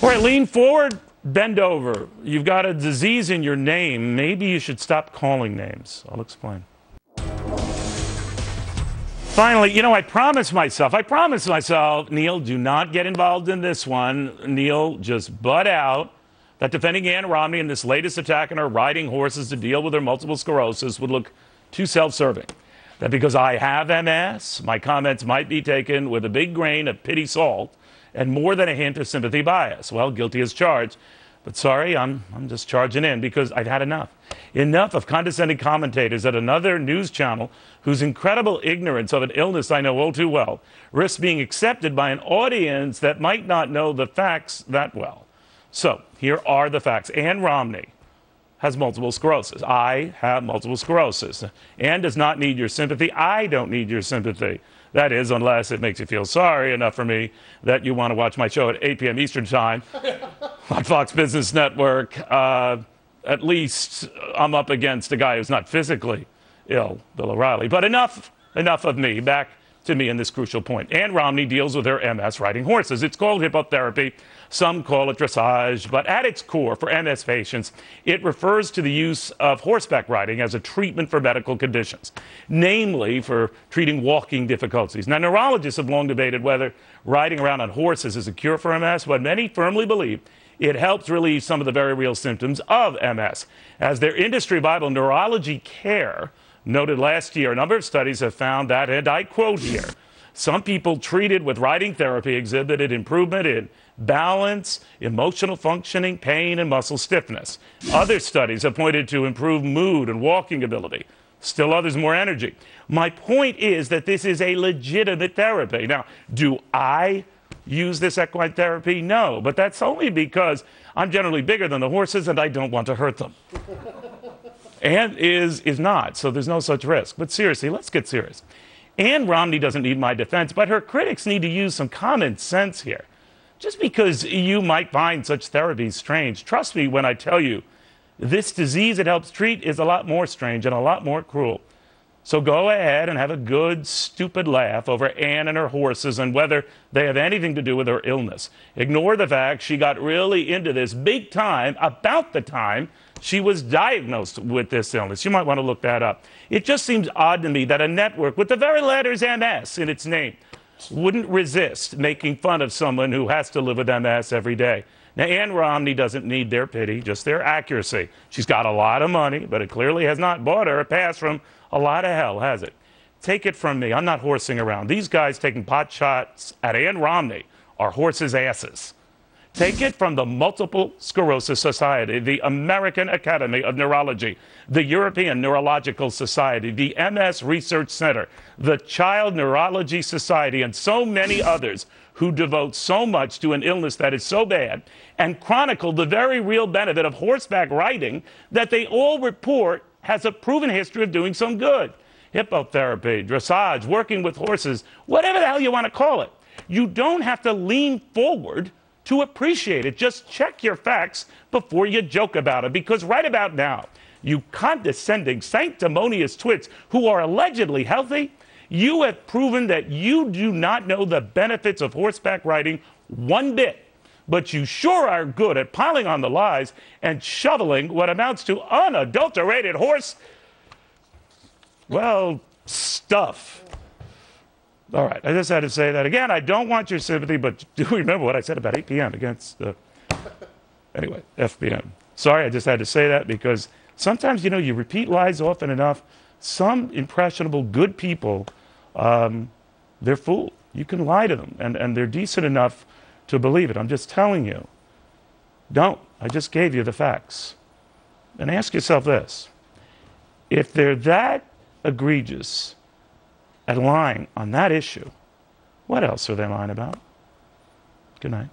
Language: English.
All right, lean forward, bend over. You've got a disease in your name. Maybe you should stop calling names. I'll explain. Finally, I promised myself, Neil, do not get involved in this one. Neil, just butt out that defending Ann Romney in this latest attack on her riding horses to deal with her multiple sclerosis would look too self-serving. That because I have MS, my comments might be taken with a big grain of pity salt and more than a hint of sympathy bias. Well, guilty as charged. But sorry, I'm just charging in because I've had enough. Enough of condescending commentators at another news channel whose incredible ignorance of an illness I know all too well risks being accepted by an audience that might not know the facts that well. So, here are the facts. Ann Romney has multiple sclerosis. I have multiple sclerosis. Ann does not need your sympathy. I don't need your sympathy. That is, unless it makes you feel sorry enough for me that you want to watch my show at 8 p.m. Eastern Time on Fox Business Network. At least I'm up against a guy who's not physically ill, Bill O'Reilly. But enough of me. Back to me in this crucial point. Ann Romney deals with her MS riding horses. It's called hippotherapy. Some call it dressage. But at its core, for MS patients, it refers to the use of horseback riding as a treatment for medical conditions, namely for treating walking difficulties. Now, neurologists have long debated whether riding around on horses is a cure for MS, but many firmly believe it helps relieve some of the very real symptoms of MS. As their industry Bible, Neurology Care, noted last year, a number of studies have found that, and I quote here, some people treated with riding therapy exhibited improvement in balance, emotional functioning, pain, and muscle stiffness. Other studies have pointed to improved mood and walking ability. Still others more energy. My point is that this is a legitimate therapy. Now, do I use this equine therapy? No, but that's only because I'm generally bigger than the horses and I don't want to hurt them. Ann is not, so there's no such risk. But seriously, let's get serious. Ann Romney doesn't need my defense, but her critics need to use some common sense here. Just because you might find such therapies strange, trust me when I tell you, this disease it helps treat is a lot more strange and a lot more cruel. So go ahead and have a good, stupid laugh over Ann and her horses and whether they have anything to do with her illness. Ignore the fact she got really into this big time about the time she was diagnosed with this illness. You might want to look that up. It just seems odd to me that a network with the very letters MS in its name wouldn't resist making fun of someone who has to live with MS every day. Now, Ann Romney doesn't need their pity, just their accuracy. She's got a lot of money, but it clearly has not bought her a pass from a lot of hell, has it? Take it from me. I'm not horsing around. These guys taking pot shots at Ann Romney are horses' asses. Take it from the Multiple Sclerosis Society, the American Academy of Neurology, the European Neurological Society, the MS Research Center, the Child Neurology Society, and so many others who devote so much to an illness that is so bad and chronicle the very real benefit of horseback riding that they all report has a proven history of doing some good. Hippotherapy, dressage, working with horses, whatever the hell you want to call it. You don't have to lean forward to appreciate it. Just check your facts before you joke about it, because right about now, you condescending, sanctimonious twits who are allegedly healthy, you have proven that you do not know the benefits of horseback riding one bit, but you sure are good at piling on the lies and shoveling what amounts to unadulterated stuff. All right, I just had to say that again. I don't want your sympathy, but do remember what I said about 8 p.m. against the... Anyway, FBM. Sorry, I just had to say that because sometimes, you repeat lies often enough. Some impressionable, good people, they're fooled. You can lie to them, and they're decent enough to believe it. I'm just telling you. Don't. I just gave you the facts. And ask yourself this. If they're that egregious at lying on that issue, what else are they lying about? Good night.